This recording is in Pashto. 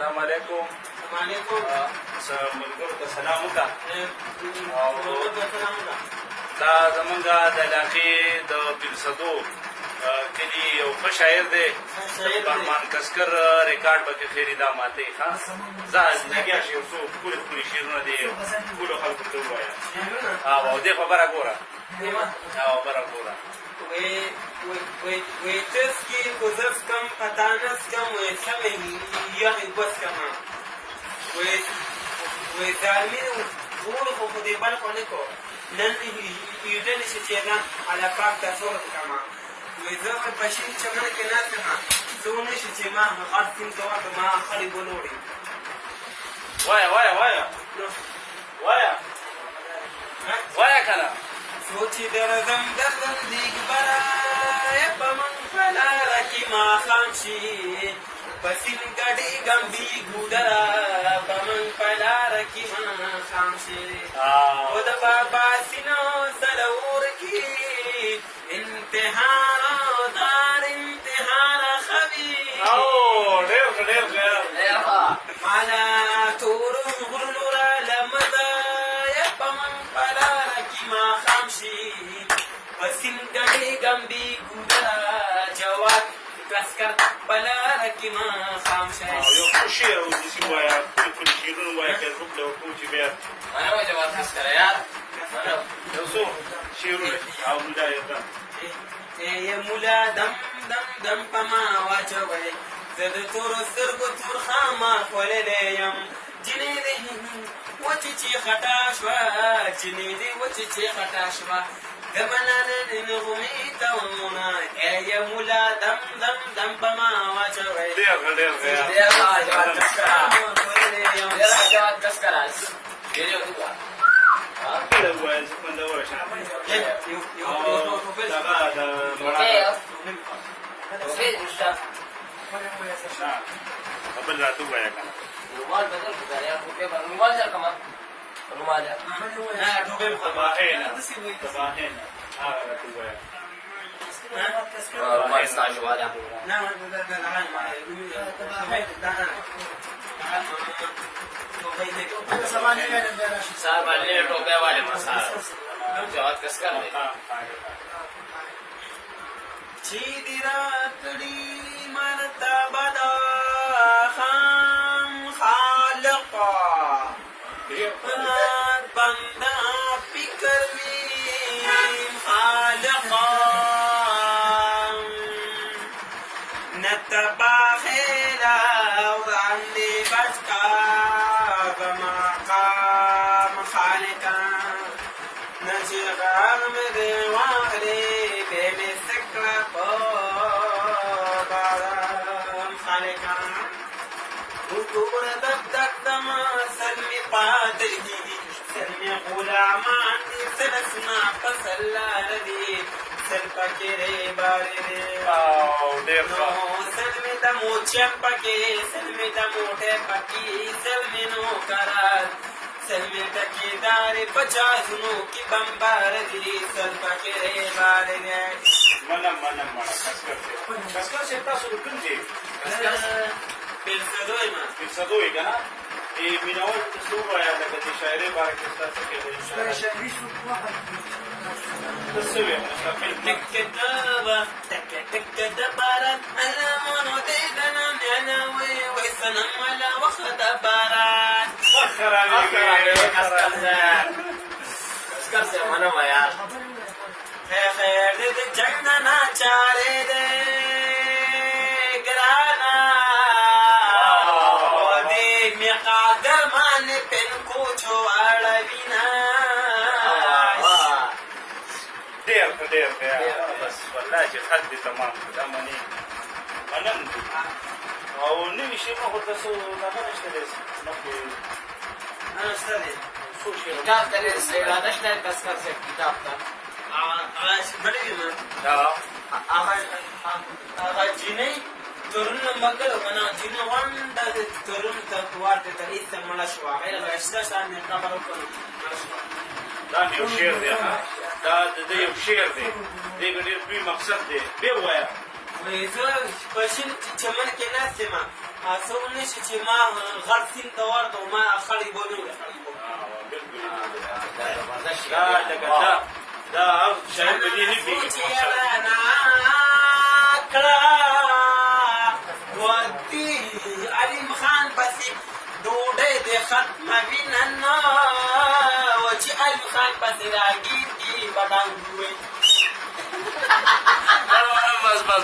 السلام علیکم. وعلیکم ملګرو ته سلام وکړه. سلام دا زمونږ د علاقې د پیرسدو کلي یو ښه شاعر دی بهمن کسکر ریکارډ پکې خیري دا ماته ښه زه لګیا شي یو څو ښکلي ښکلي شعرونه دي ټولو خلکو ته ووایه او دې خبره ګوره خبره ګوره وی تسکی گذر کم پتانس کم وی سمه یخی بس کم وی ظالمین غور خو خودی بل خو نکو نن یوډل شي چیران علا پاک تصور کما وی زه په شین چمن کې ناسمه زونه شي چې ما هر سیم دوه ما خړې بولوري وایه کنه سوچی درزم دیگ برای پمن پلارا کی ماخام شی پسین گڑی گمبی گودرا پمن پلارا کی ماخام شی خود بابا سینو سلور کی امتحان دار امتحان خبی ډېر مالا تورو غرنورا لمدا پمن پلارا کی ماخام شی پسین گڑی گمبی گودرا جواد کسکر پلارا کی ماخام شی یو څو شعر او داسې ووایه ښکلي شعرونه ووایه فیسبوک ته ورکوم چې بیا منو جواد کسکر یار یو څو شعرونه او مولا یې ده ای مولا دم دم دم پما واچوي زه د تورو سترګو تور خامه خوړلی یم جنې دې وچې چې خټا شوه جنې دې وچې چې خټا شوه د ملالې نغمې تونه ای مولا دم دم دم پما واچوي ډېر جواد کسکر ګیرو دوه ډېر ووایه زه خوندوره شه دغه د بل راته ووایه که نه رومال بدل کړه یا رومال ځل کما رومال تباهینا هغه راته ووایه رومال ستاسو والا سار باندې ټوپه والے مسار جواد کسکر دی چې دې راکړي مرتبه د خام خالقه بنده فکر وي خالقه نه تباهینا وړاندې بچ کا بمقام خالقه نه چې غم دې واخلي بې مې سکړه په باران خالقه وګوره دک دک دما سر مې پادرګي سر مې غلامان دي سرسنا پسل لاره دي سر پکې رې بارې دي ډېر نو سر مې د موچم پکې سر مې د موټې پکې سر مې نو کرار سر مې ټکېدارې پچاسونو کې بمبار دي سر پکې رې بارې دي منم کسکر صاحب تاسو د کوم ځای پیرسدو یم پیرسدو یې که نه مینهوال ته څه ووایه لکه د شاعرۍ باره کې ستا څه کوي ته څه وایې مستقل تکتبه تک د باران علمونو دې دنم علوي وای سنم ولا وخت د باران کسکر سے منو یار خیر دې جنگ نه ناچارې دې ګرانا دې می قادر باندې پن کو چواړوینا ډېر بس والله چې خط دې تمام کړو دا منم او نوي شعرونه خو تاسو دغه نشته دی مخکې نشته دی څو شعرونه کتاب ته اراده شته کسکر سے کتاب ته هغه جینۍ تورونه مګل ونه جینۍ غونډه د تورونو ته ورته تر ایسته مړه شوه هغې له ښایسته شان مې قبر وکړو مړه شوه دا مې یو شعر دی دا د یو شعر دی دې ډېر لوی مقصد دی بیا ووایه وایي زه په شین چمن کې ناست یم څوک نشي چې ما غټ سیند ته ورته ما خړې بولو دا شاید په دې نه پوهېږي علیم خان پسې ډوډۍ د ختمه وینه نه و چې علیم خان پسې راګیر دي بدن وویل بس